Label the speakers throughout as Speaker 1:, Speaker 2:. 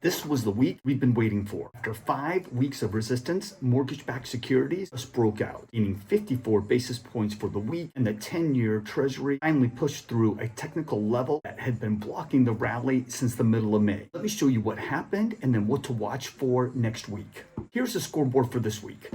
Speaker 1: This was the week we've been waiting for. After 5 weeks of resistance, mortgage-backed securities just broke out, gaining 54 basis points for the week, and the 10-year Treasury finally pushed through a technical level that had been blocking the rally since the middle of May. Let me show you what happened and then what to watch for next week. Here's the scoreboard for this week.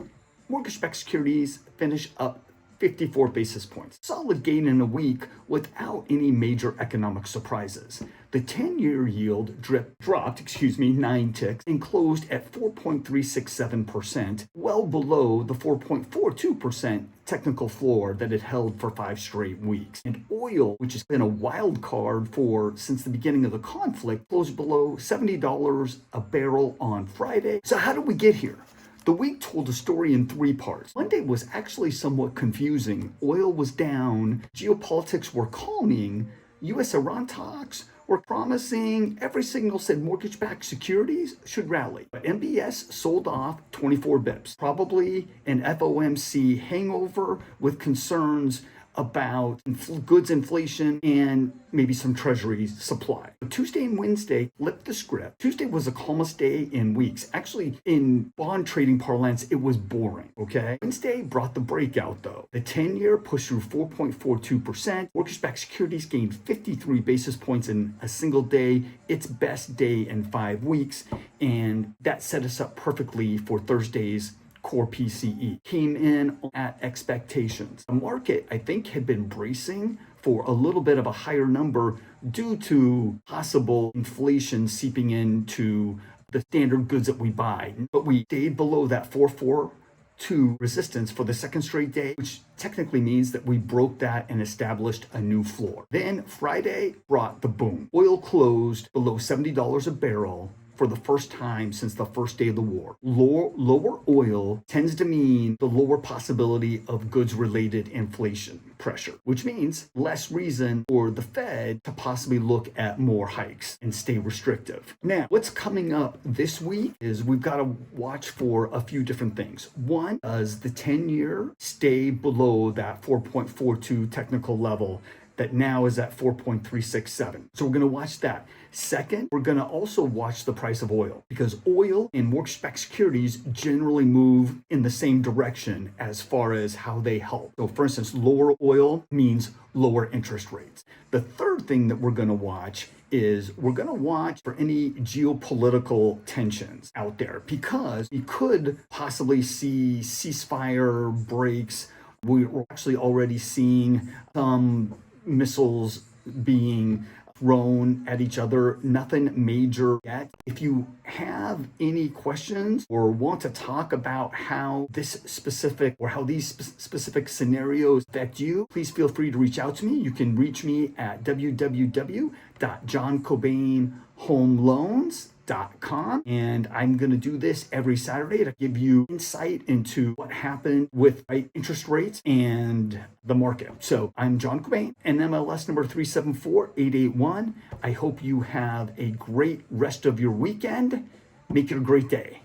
Speaker 1: Mortgage-backed securities finish up 54 basis points. Solid gain in a week without any major economic surprises. The 10-year yield dropped 9 ticks and closed at 4.367%, well below the 4.42% technical floor that it held for 5 straight weeks. And oil, which has been a wild card since the beginning of the conflict, closed below $70 a barrel on Friday. So how did we get here? The week told a story in 3 parts. Monday was actually somewhat confusing. Oil was down, geopolitics were calming, U.S.-Iran talks were promising. Every signal said mortgage-backed securities should rally. But MBS sold off 24 bips, probably an FOMC hangover with concerns about goods inflation and maybe some Treasury supply. But Tuesday and Wednesday flipped the script. Tuesday was the calmest day in weeks. Actually, in bond trading parlance, it was boring, okay? Wednesday brought the breakout, though. The 10-year pushed through 4.42%. Mortgage-backed securities gained 53 basis points in a single day, its best day in 5 weeks, and that set us up perfectly for Thursday's core PCE. Came in at expectations. The market, I think, had been bracing for a little bit of a higher number due to possible inflation seeping into the standard goods that we buy. But we stayed below that 442 resistance for the second straight day, which technically means that we broke that and established a new floor. Then Friday brought the boom. Oil closed below $70 a barrel for the first time since the first day of the war. Lower oil tends to mean the lower possibility of goods-related inflation pressure, which means less reason for the Fed to possibly look at more hikes and stay restrictive. Now, what's coming up this week is we've got to watch for a few different things. One, does the 10-year stay below that 4.42 technical level that now is at 4.367. So we're going to watch that. Second, we're going to also watch the price of oil, because oil and mortgage-backed securities generally move in the same direction as far as how they help. So for instance, lower oil means lower interest rates. The third thing that we're going to watch is we're going to watch for any geopolitical tensions out there, because we could possibly see ceasefire breaks. We're actually already seeing some missiles being thrown at each other. Nothing major yet. If you have any questions or want to talk about how these specific scenarios affect you, please feel free to reach out to me. You can reach me at www.johncobainhomeloans.com, and I'm going to do this every Saturday to give you insight into what happened with interest rates and the market. So I'm John Cobain, NMLS number 374881. I hope you have a great rest of your weekend. Make it a great day.